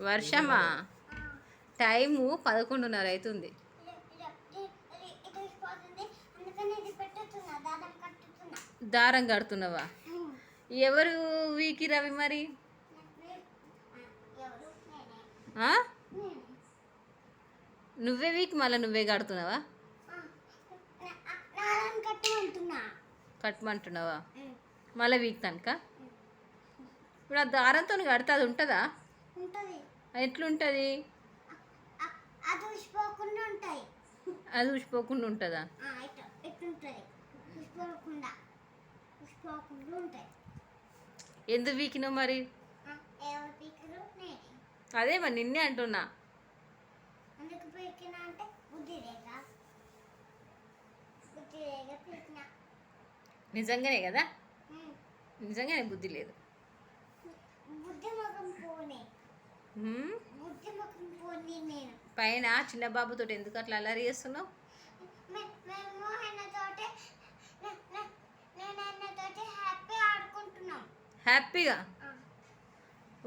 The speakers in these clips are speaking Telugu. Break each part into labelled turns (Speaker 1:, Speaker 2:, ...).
Speaker 1: వర్షమా? టైము 11:30 అవుతుంది. దారం కడుతున్నావా? ఎవరు వీకి రవి మరి? నువ్వే వీకి మళ్ళీ నువ్వే కడుతున్నావా? కట్టమంటున్నావా? మళ్ళీ వీక్ తనక ఇప్పుడు ఆ దారంతో కడితే అది ఉంటుందా? ఎట్లుంటుంది? అది ఊసిపోకుండా ఉంటుందా? ఎందుకు వీకినావు మరి? అదే మరి నిన్నే అంటున్నా. నిజంగానే కదా? నిజంగానే బుద్ధి లేదు. పైన చిన్న బాబుతో ఎందుకు అట్లా అల్లరి చేస్తున్నావు? హ్యాపీగా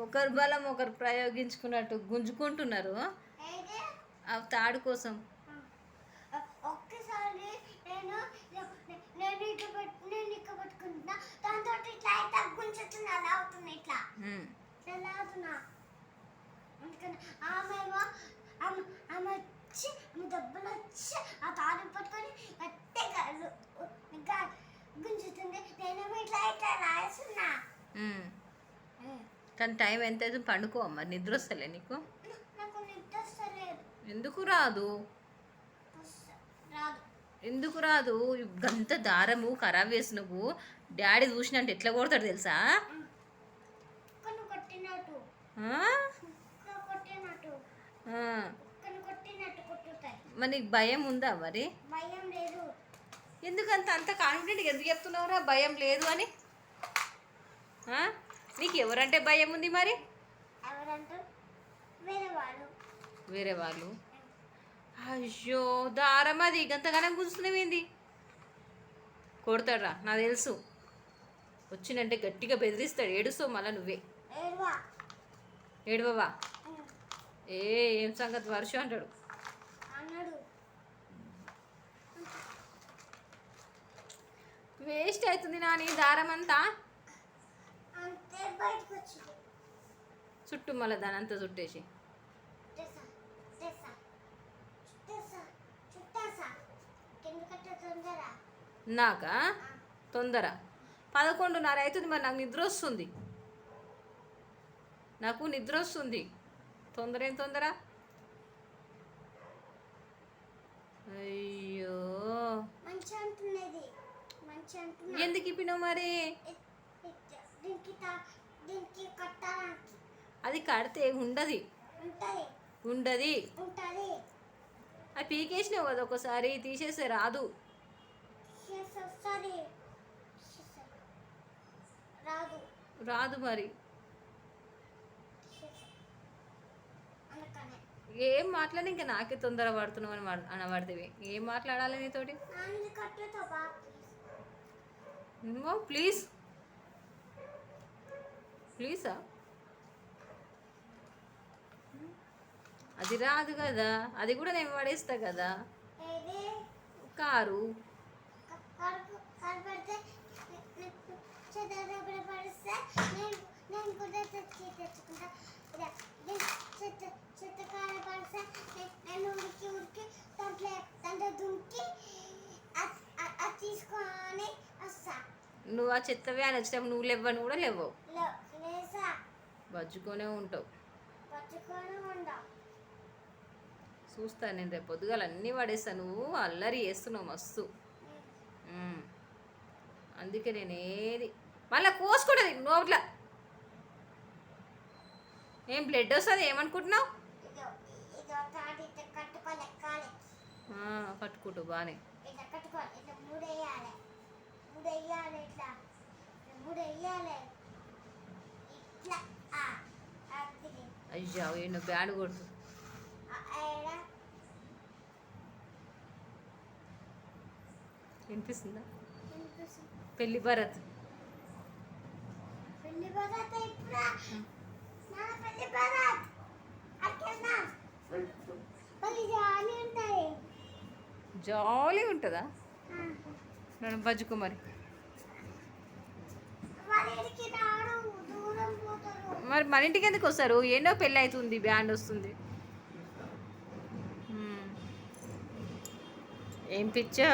Speaker 1: ఒకరు బలం ఒకరు ప్రయోగించుకున్నట్టు గుంజుకుంటున్నారు ఆ తాడు కోసం. కానీ టైం ఎంత అయితే పండుకో అమ్మ, నిద్ర వస్తలే నీకు? ఎందుకు రాదు? ఎందుకు రాదు? గంత దారము ఖరాబ్ చేసి నువ్వు డాడీ చూసినట్టు ఎట్లా కొడతాడు తెలుసా? మరి నీకు భయం ఉందా మరి? ఎందుకంత అంత కాన్ఫిడెంట్గా ఎందుకు చెప్తున్నావురా భయం లేదు అని? నీకు ఎవరంటే భయం ఉంది మరి? వేరే వాళ్ళు? అయ్యో దారం అది గంతగానం గుంజుతున్నావేంది? కొడతాడ్రా నాకు తెలుసు. వచ్చినంటే గట్టిగా బెదిరిస్తాడు. ఏడుస్తావు మళ్ళీ నువ్వే. ఏడవవా? ఏం సంగతి వర్ష అంటాడు. వేస్ట్ అవుతుంది నాని దారం అంతా. చుట్టూ మళ్ళీ దాని అంతా చుట్టేసి నాకా తొందర 11:30 అవుతుంది. మరి నాకు నిద్ర వస్తుంది. నాకు నిద్ర వస్తుంది. తొందర ఏం తొందర? అయ్యో ఎందుకు ఇప్పినావు మరి? అది కడితే ఉండదు. ఉండదు. అది పీకేసినావు కదా ఒకసారి, తీసేస్తే రాదు. రాదు మరి. ఏం మాట్లాడి ఇంకా నాకే తొందర పడుతున్నావు అని అనబడితే ఏం మాట్లాడాలి నీతోటి? ప్లీజ్ ప్లీజా? అది రాదు కదా, అది కూడా నేను పడేస్తా కదా. కారు నువ్వు ఆ చెత్త వ్యాన్ వచ్చినప్పుడు నువ్వు లేవని కూడా లేవవు, బజ్జుకొనే ఉంటావు. చూస్తాను నేను రేపు పొద్దుగాల అన్నీ పడేస్తాను. నువ్వు అల్లరి చేస్తున్నావు మస్తు. అందుకే నేను ఏది మళ్ళీ కోసుకుంటుంది నోట్లా. ఏం బ్లడ్ వస్తుంది ఏమనుకుంటున్నావు? కట్టుకుంటూ బాగానే. అయ్యా ఎన్నో బ్యాండ్ కొడుతు. వినిపిస్తుందా? పెళ్లి భరత్ జాలీ ఉంటుందా? నన్ను బజ్జుకో మరి. మరి మన ఇంటికి ఎందుకు వస్తారు? ఏంటో పెళ్ళి అవుతుంది, బ్యాండ్ వస్తుంది. ఏం పిచ్చో